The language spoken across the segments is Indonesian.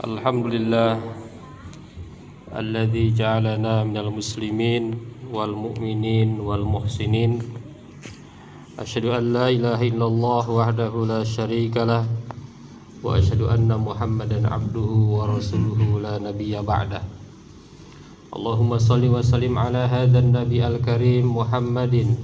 Alhamdulillah alladzi ja'alana minal muslimin wal mu'minin wal muhsinin. Asyhadu an la ilaha illallah wahdahu la syarikalah wa asyhadu anna Muhammadan abduhu wa rasuluhu la nabiyya ba'dah. Allahumma shalli wa sallim ala hadzal nabi al-karim Muhammadin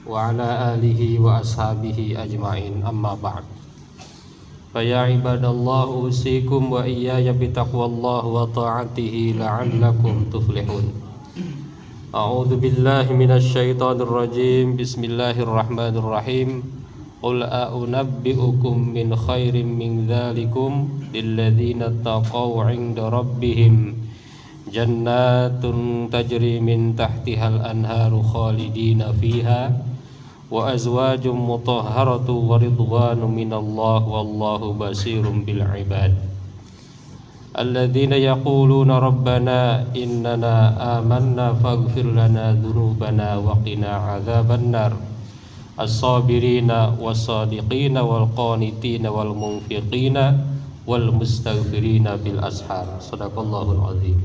wa ala alihi wa ashabihi ajma'in, amma ba'd. Faya ibadallah usikum wa iyaya bitaqwallah wa ta'atihi la'allakum tuflihun. A'udzu billahi minasy syaithanir rajim. Bismillahirrahmanirrahim. Qul a'unabbi'ukum min khairin min dzalikum lilladzina taqaw 'inda rabbihim jannatun tajri min tahtihal anharu khalidina fiha wa azwajum mutahharatu wa ridwanu minallah wallahu basirun bil ibad. Alladzina yaquluna rabbana innana amanna faghfir lana dzunubana wa qina adzabannar. As-sabirina was-sadiqina wal qanitina wal munfiqina wal mustaghfirina bil ashar. Shadaqallahul azim.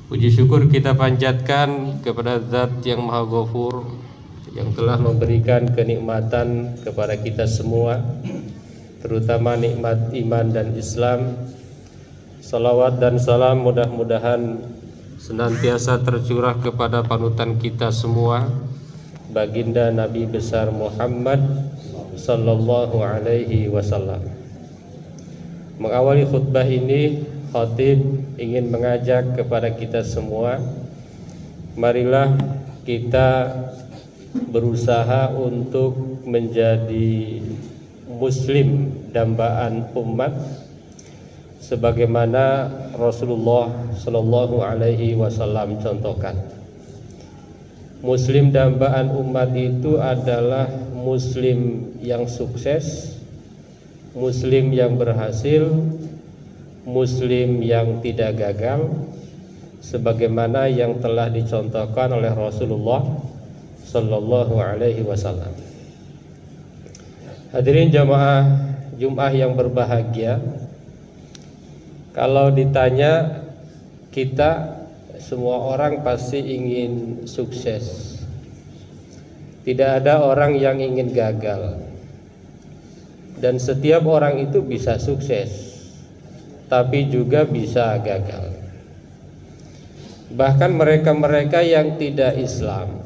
Puji syukur kita panjatkan kepada Zat yang Maha Ghafur, yang telah memberikan kenikmatan kepada kita semua, terutama nikmat iman dan Islam. Salawat dan salam mudah-mudahan senantiasa tercurah kepada panutan kita semua, baginda Nabi besar Muhammad sallallahu alaihi wasallam. Mengawali khutbah ini, khatib ingin mengajak kepada kita semua, marilah kita berusaha untuk menjadi muslim dambaan umat sebagaimana Rasulullah sallallahu alaihi wasallam contohkan. Muslim dambaan umat itu adalah muslim yang sukses, muslim yang berhasil, muslim yang tidak gagal, sebagaimana yang telah dicontohkan oleh Rasulullah sallallahu alaihi wasallam. Hadirin jamaah Jumat yang berbahagia, kalau ditanya, kita semua orang pasti ingin sukses. Tidak ada orang yang ingin gagal. Dan setiap orang itu bisa sukses, tapi juga bisa gagal. Bahkan mereka-mereka yang tidak Islam,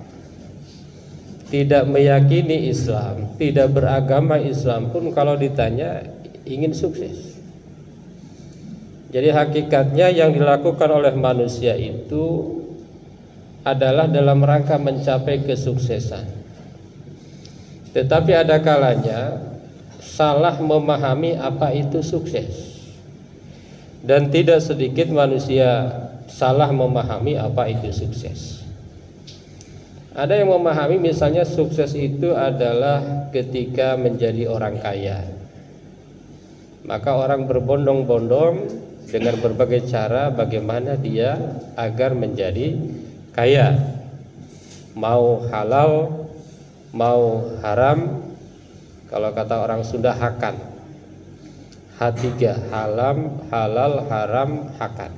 tidak meyakini Islam, tidak beragama Islam pun kalau ditanya ingin sukses. Jadi hakikatnya yang dilakukan oleh manusia itu adalah dalam rangka mencapai kesuksesan. Tetapi ada kalanya salah memahami apa itu sukses. Dan tidak sedikit manusia salah memahami apa itu sukses. Ada yang memahami misalnya sukses itu adalah ketika menjadi orang kaya. Maka orang berbondong-bondong dengan berbagai cara bagaimana dia agar menjadi kaya. Mau halal, mau haram. Kalau kata orang Sunda, hakan. H3, halam, halal, haram, hakan.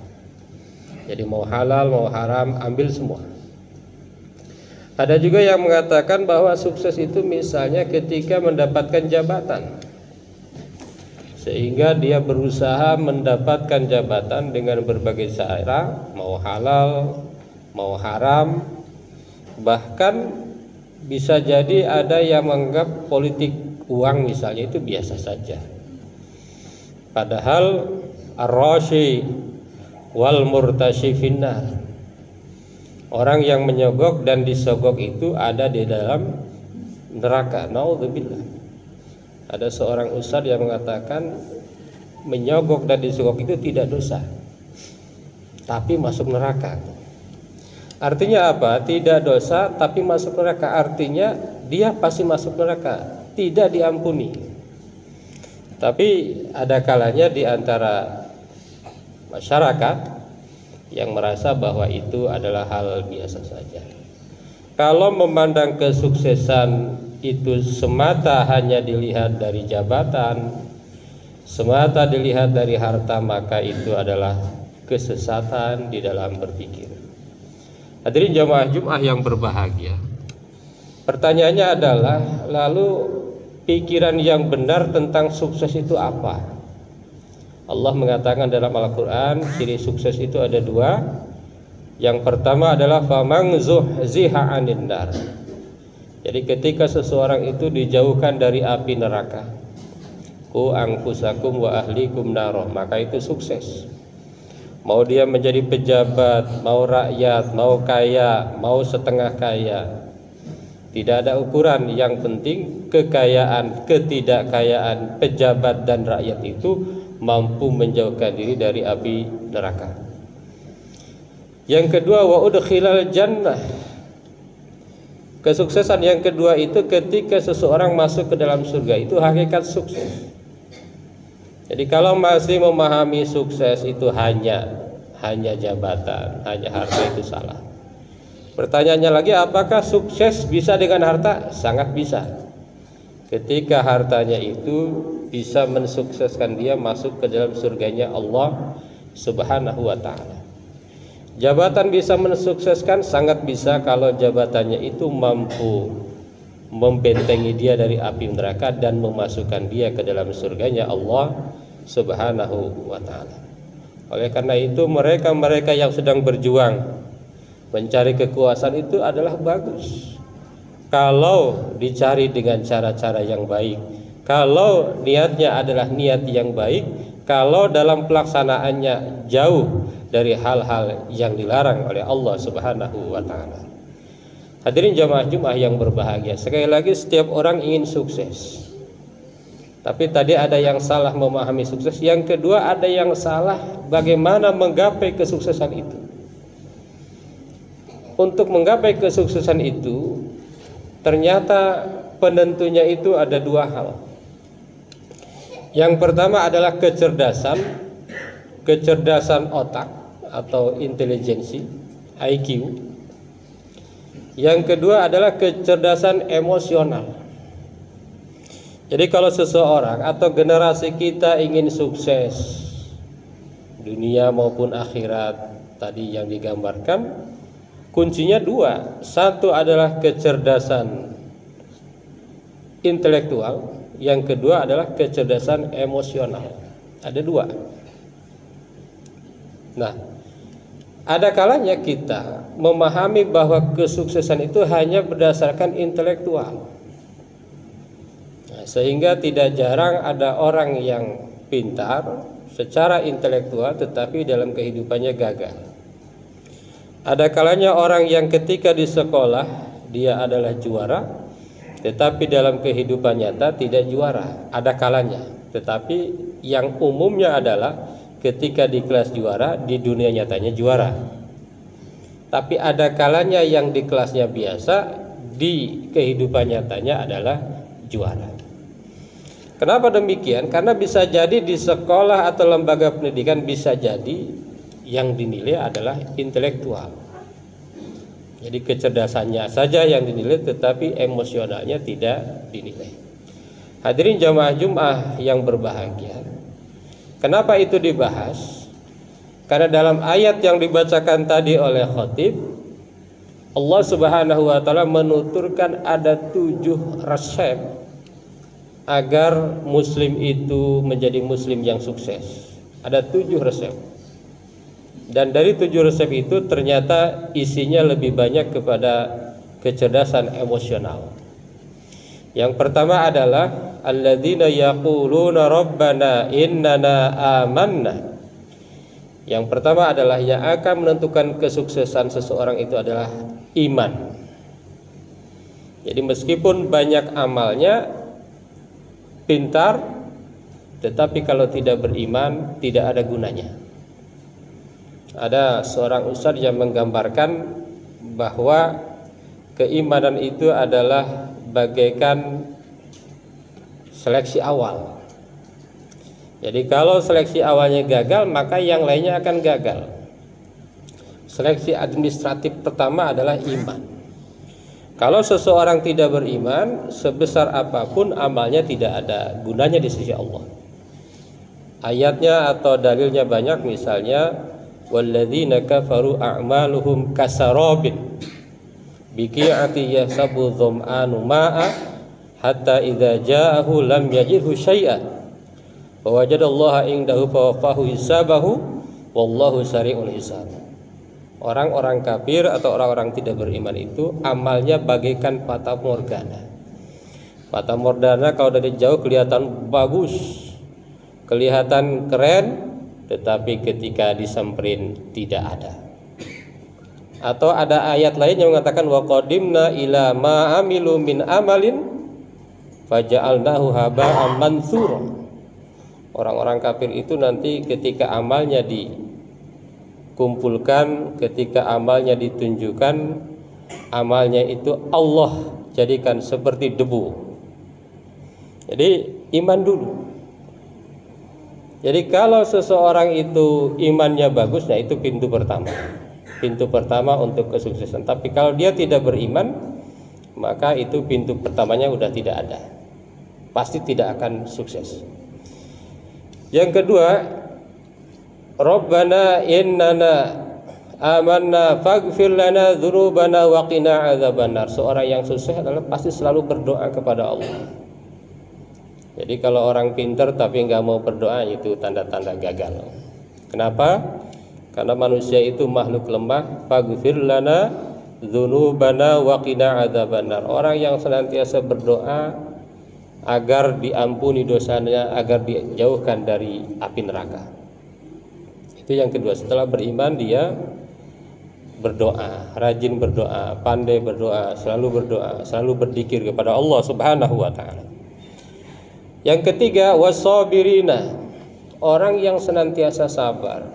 Jadi mau halal, mau haram, ambil semua. Ada juga yang mengatakan bahwa sukses itu misalnya ketika mendapatkan jabatan, sehingga dia berusaha mendapatkan jabatan dengan berbagai cara, mau halal, mau haram. Bahkan bisa jadi ada yang menganggap politik uang misalnya itu biasa saja. Padahal ar-rashi wal murtashi finnar, orang yang menyogok dan disogok itu ada di dalam neraka. Naudzubillah. Ada seorang ustadz yang mengatakan menyogok dan disogok itu tidak dosa, tapi masuk neraka. Artinya apa? Tidak dosa tapi masuk neraka. Artinya dia pasti masuk neraka, tidak diampuni. Tapi ada kalanya di antara masyarakat yang merasa bahwa itu adalah hal biasa saja. Kalau memandang kesuksesan itu semata hanya dilihat dari jabatan, semata dilihat dari harta, maka itu adalah kesesatan di dalam berpikir. Hadirin jamaah Jumat yang berbahagia, pertanyaannya adalah, lalu pikiran yang benar tentang sukses itu apa? Allah mengatakan dalam Al-Quran, ciri sukses itu ada dua. Yang pertama adalah faman zuhziha 'anil nar. Jadi ketika seseorang itu dijauhkan dari api neraka, ku anfusakum wa ahlikum naro, maka itu sukses. Mau dia menjadi pejabat, mau rakyat, mau kaya, mau setengah kaya, tidak ada ukuran. Yang penting kekayaan, ketidakkayaan pejabat dan rakyat itu mampu menjauhkan diri dari api neraka. Yang kedua, wa udkhilal jannah. Kesuksesan yang kedua itu ketika seseorang masuk ke dalam surga, itu hakikat sukses. Jadi kalau masih memahami sukses itu hanya jabatan, hanya harta, itu salah. Pertanyaannya lagi, apakah sukses bisa dengan harta? Sangat bisa. Ketika hartanya itu bisa mensukseskan dia masuk ke dalam surganya Allah Subhanahu wa ta'ala. Jabatan bisa mensukseskan, sangat bisa kalau jabatannya itu mampu membentengi dia dari api neraka dan memasukkan dia ke dalam surganya Allah Subhanahu wa ta'ala. Oleh karena itu mereka yang sedang berjuang mencari kekuasaan itu adalah bagus kalau dicari dengan cara-cara yang baik, kalau niatnya adalah niat yang baik, kalau dalam pelaksanaannya jauh dari hal-hal yang dilarang oleh Allah Subhanahu wa ta'ala. Hadirin jamaah Jumat yang berbahagia, sekali lagi setiap orang ingin sukses. Tapi tadi ada yang salah memahami sukses. Yang kedua, ada yang salah bagaimana menggapai kesuksesan itu. Untuk menggapai kesuksesan itu, ternyata penentunya itu ada dua hal. Yang pertama adalah kecerdasan otak atau intelijensi, IQ. Yang kedua adalah kecerdasan emosional. Jadi kalau seseorang atau generasi kita ingin sukses dunia maupun akhirat tadi yang digambarkan, kuncinya dua. Satu adalah kecerdasan intelektual, yang kedua adalah kecerdasan emosional. Ada dua. Nah, ada kalanya kita memahami bahwa kesuksesan itu hanya berdasarkan intelektual. Sehingga tidak jarang ada orang yang pintar secara intelektual tetapi dalam kehidupannya gagal. Ada kalanya orang yang ketika di sekolah dia adalah juara tetapi dalam kehidupan nyata tidak juara. Ada kalanya, tetapi yang umumnya adalah ketika di kelas juara, di dunia nyatanya juara. Tapi ada kalanya yang di kelasnya biasa, di kehidupan nyatanya adalah juara. Kenapa demikian? Karena bisa jadi di sekolah atau lembaga pendidikan bisa jadi yang dinilai adalah intelektual. Jadi kecerdasannya saja yang dinilai, tetapi emosionalnya tidak dinilai. Hadirin jamaah Jumat yang berbahagia, kenapa itu dibahas? Karena dalam ayat yang dibacakan tadi oleh khatib, Allah Subhanahu wa ta'ala menuturkan ada 7 resep agar muslim itu menjadi muslim yang sukses. Ada 7 resep. Dan dari 7 resep itu ternyata isinya lebih banyak kepada kecerdasan emosional. Yang pertama adalah alladzina yaquluna rabbana innana amanna. Yang pertama adalah yang akan menentukan kesuksesan seseorang itu adalah iman. Jadi meskipun banyak amalnya, pintar, tetapi kalau tidak beriman tidak ada gunanya. Ada seorang ustadz yang menggambarkan bahwa keimanan itu adalah bagaikan seleksi awal. Jadi kalau seleksi awalnya gagal, maka yang lainnya akan gagal. Seleksi administratif pertama adalah iman. Kalau seseorang tidak beriman, sebesar apapun amalnya tidak ada gunanya di sisi Allah. Ayatnya atau dalilnya banyak, misalnya walladzina kafaru a'maluhum kasarabin biqi'ati yahsabu dham'anu ma'a hatta idza ja'ahu lam yajidhu syai'an wa wajadallaha indahu fawafahu hisabahu wallahu sari'ul hisab. Orang-orang kafir atau orang-orang tidak beriman itu amalnya bagaikan fata morgana. Fata morgana kalau dari jauh kelihatan bagus, kelihatan keren, tetapi ketika disamperin tidak ada. Atau ada ayat lain yang mengatakan wa qadimna ila ma amilu min amalin faja'alnahu haba'an mansura. Orang-orang kafir itu nanti ketika amalnya dikumpulkan, ketika amalnya ditunjukkan, amalnya itu Allah jadikan seperti debu. Jadi iman dulu. Jadi kalau seseorang itu imannya bagus, nah itu pintu pertama. Pintu pertama untuk kesuksesan. Tapi kalau dia tidak beriman, maka itu pintu pertamanya udah tidak ada. Pasti tidak akan sukses. Yang kedua, Rabbana innana amanna faghfir lana dzunubana wa qina adzabannar. Seorang yang sukses adalah pasti selalu berdoa kepada Allah. Jadi kalau orang pintar tapi nggak mau berdoa, itu tanda-tanda gagal. Kenapa? Karena manusia itu makhluk lemah. Faghfir lana dzunubana wa qina adzabannar. Orang yang senantiasa berdoa agar diampuni dosanya, agar dijauhkan dari api neraka. Itu yang kedua. Setelah beriman dia berdoa, rajin berdoa, pandai berdoa, selalu berzikir kepada Allah Subhanahu wa taala. Yang ketiga, wasabirina, orang yang senantiasa sabar.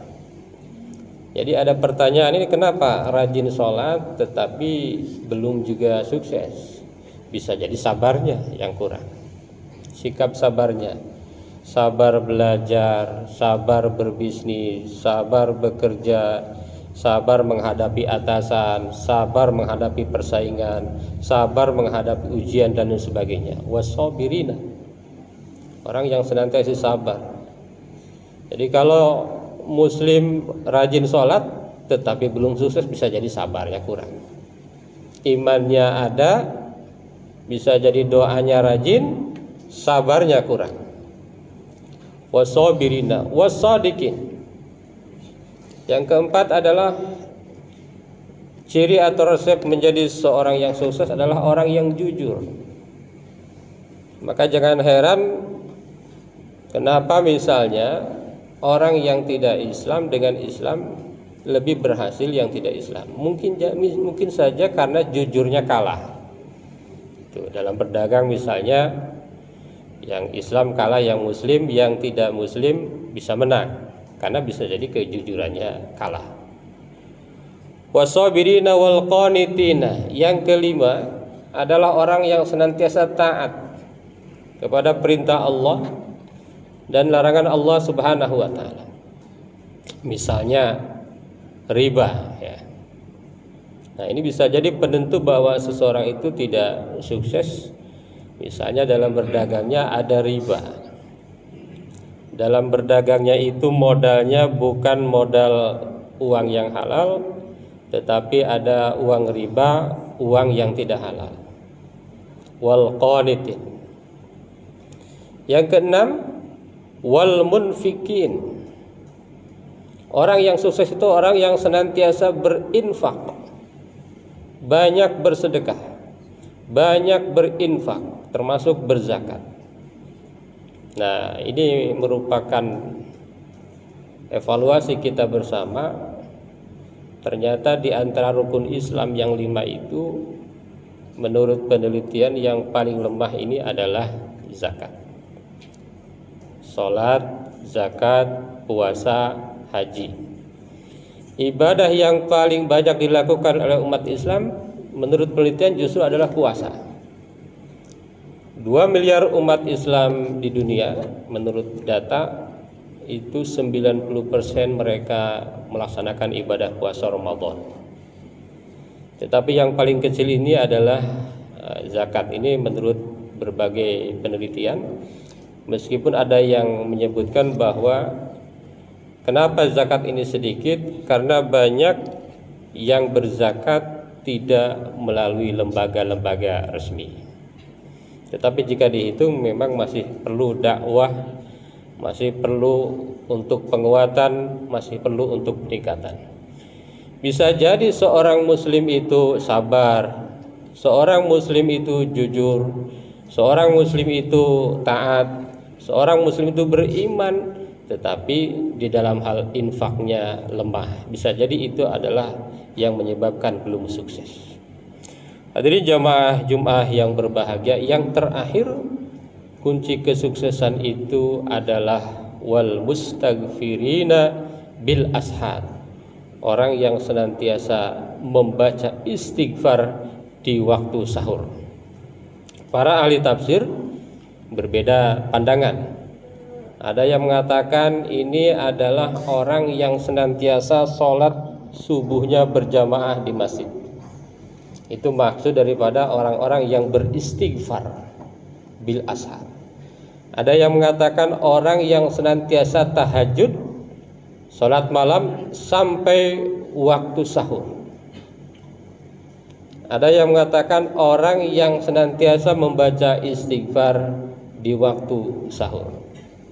Jadi ada pertanyaan ini, kenapa rajin sholat tetapi belum juga sukses? Bisa jadi sabarnya yang kurang, sikap sabarnya. Sabar belajar, sabar berbisnis, sabar bekerja, sabar menghadapi atasan, sabar menghadapi persaingan, sabar menghadapi ujian dan sebagainya. Wasabirina, orang yang senantiasa sabar. Jadi kalau muslim rajin sholat tetapi belum sukses, bisa jadi sabarnya kurang. Imannya ada, bisa jadi doanya rajin, sabarnya kurang. Wasabirina wasadiqin. Yang keempat adalah ciri atau resep menjadi seorang yang sukses adalah orang yang jujur. Maka jangan heran kenapa misalnya orang yang tidak Islam dengan Islam lebih berhasil yang tidak Islam. Mungkin saja karena jujurnya kalah. Itu dalam berdagang misalnya, yang Islam kalah yang Muslim, yang tidak Muslim bisa menang karena bisa jadi kejujurannya kalah. Wasabirina wal qanitina. Yang kelima adalah orang yang senantiasa taat kepada perintah Allah dan larangan Allah Subhanahu wa taala. Misalnya riba, ya. Nah, ini bisa jadi penentu bahwa seseorang itu tidak sukses. Misalnya dalam berdagangnya ada riba. Dalam berdagangnya itu modalnya bukan modal uang yang halal, tetapi ada uang riba, uang yang tidak halal. Wal qanitin. Yang keenam, wal munfikin. Orang yang sukses itu orang yang senantiasa berinfak, banyak bersedekah, banyak berinfak, termasuk berzakat. Nah, ini merupakan evaluasi kita bersama. Ternyata di antara rukun Islam yang 5 itu, menurut penelitian yang paling lemah ini adalah zakat. Salat, zakat, puasa, haji. Ibadah yang paling banyak dilakukan oleh umat Islam menurut penelitian justru adalah puasa. 2 miliar umat Islam di dunia, menurut data itu 90% mereka melaksanakan ibadah puasa Ramadan. Tetapi yang paling kecil ini adalah zakat. Ini menurut berbagai penelitian. Meskipun ada yang menyebutkan bahwa kenapa zakat ini sedikit, karena banyak yang berzakat tidak melalui lembaga-lembaga resmi. Tetapi jika dihitung memang masih perlu dakwah, masih perlu untuk penguatan, masih perlu untuk peningkatan. Bisa jadi seorang muslim itu sabar, seorang muslim itu jujur, seorang muslim itu taat, seorang muslim itu beriman, tetapi di dalam hal infaknya lemah. Bisa jadi itu adalah yang menyebabkan belum sukses. Hadirin jamaah Jumat yang berbahagia, yang terakhir kunci kesuksesan itu adalah wal mustaghfirina bil ashar. Orang yang senantiasa membaca istighfar di waktu sahur. Para ahli tafsir berbeda pandangan. Ada yang mengatakan ini adalah orang yang senantiasa sholat subuhnya berjamaah di masjid. Itu maksud daripada orang-orang yang beristighfar bil ashar. Ada yang mengatakan orang yang senantiasa tahajud, sholat malam sampai waktu sahur. Ada yang mengatakan orang yang senantiasa membaca istighfar di waktu sahur.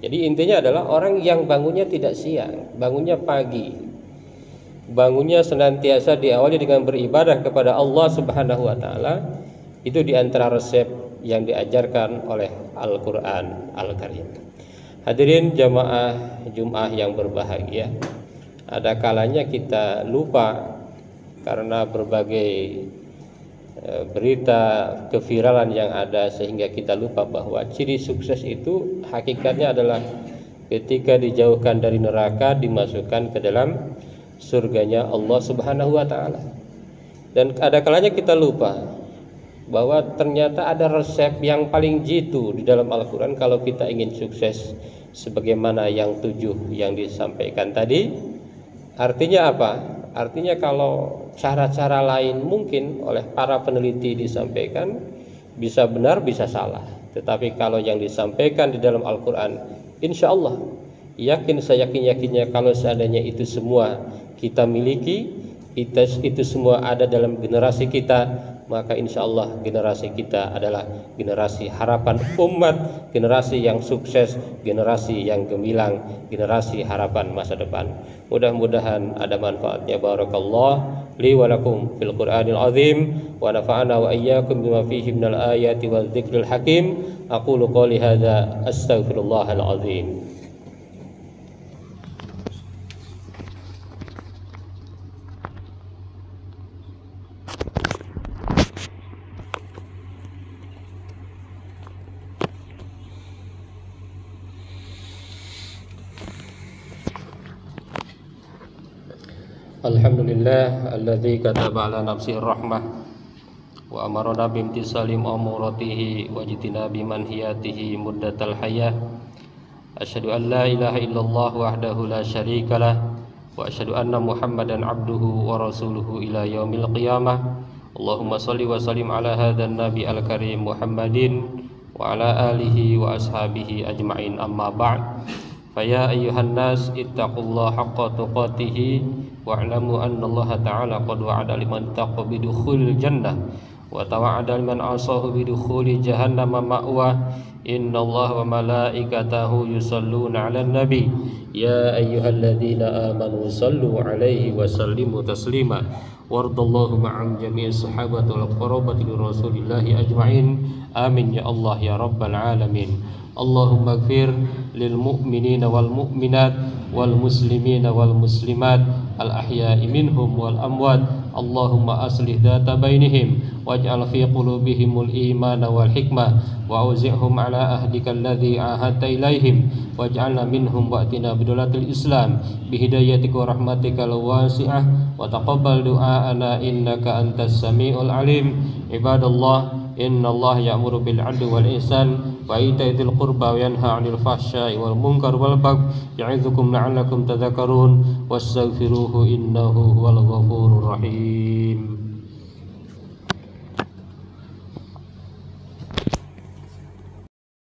Jadi intinya adalah orang yang bangunnya tidak siang, bangunnya pagi, bangunnya senantiasa diawali dengan beribadah kepada Allah Subhanahu wa taala. Itu di antara resep yang diajarkan oleh Al-Qur'an Al-Karim. Hadirin jamaah Jumat yang berbahagia, ada kalanya kita lupa karena berbagai berita keviralan yang ada, sehingga kita lupa bahwa ciri sukses itu hakikatnya adalah ketika dijauhkan dari neraka, dimasukkan ke dalam surganya Allah Subhanahu wa taala. Dan ada kalanya kita lupa bahwa ternyata ada resep yang paling jitu di dalam Al-Quran kalau kita ingin sukses sebagaimana yang 7 yang disampaikan tadi. Artinya apa? Artinya kalau cara-cara lain mungkin oleh para peneliti disampaikan bisa benar bisa salah, tetapi kalau yang disampaikan di dalam Al-Quran, insya Allah yakin, saya yakin-yakinnya kalau seandainya itu semua kita miliki, itu semua ada dalam generasi kita, maka insya Allah generasi kita adalah generasi harapan umat, generasi yang sukses, generasi yang gemilang, generasi harapan masa depan. Mudah-mudahan ada manfaatnya. Barakallah li wa lakum fil Qur'anil azim wa nafa'ana wa iyyakum bima fihi minal ayati wal dzikril hakim. Aqulu qouli hadza astaghfirullahal azim. Alhamdulillah alladzi kataba ala nafsihi rahmah wa amarna bimtisali amuratihi wa jitinabi manhiyatihi muddatal hayah. Asyhadu an la ilaha illallah wahdahu la syarikalah wa asyhadu anna Muhammadan abduhu wa rasuluhu ila yaumil qiyamah. Allahumma shalli wa sallim ala hadzal nabi al-karim Muhammadin wa ala alihi wa ashabihi ajma'in, amma ba'd. Faya ayyuhan nas ittaqullaha haqqa tuqatih wa'lamu anna Allah ta'ala qad wa'ada liman taqwa bidukhulil jannah wa tawa'ada liman asahu bidukhuli jahannam ma'wa. Inna Allah wa malaikatahu yusalluna 'alan nabi ya ayyuhalladzina amanu sallu 'alaihi wa sallimu taslima. Wardallahu ma'an jami'is sahabati wal qarabati rasulillahi ajma'in. Amin ya Allah ya rabbal alamin. Allahumma ighfir lil mu'minina wal mu'minat wal muslimina wal muslimat al ahya'i minhum wal amwat. Allahumma aslih dhata bainihim waj'al fi qulubihimul imana wal hikmah wa auzi'hum ala ahdika alladhi ahadta ilaihim waj'alna minhum wa'tina bidolatil islam bihidayatika wa rahmatika al-wasi'ah wa taqabbal du'aana innaka antas sami'ul alim. Ibadallah, inna Allah ya'muru bil 'adli wal ihsan wa ita'idzil qurba wa yanha 'anil fahsya'i wal munkar wal baghi ya'idzukum la'allakum tadhakkarun wastaghfiruhu innahu huwal ghafurur rahim.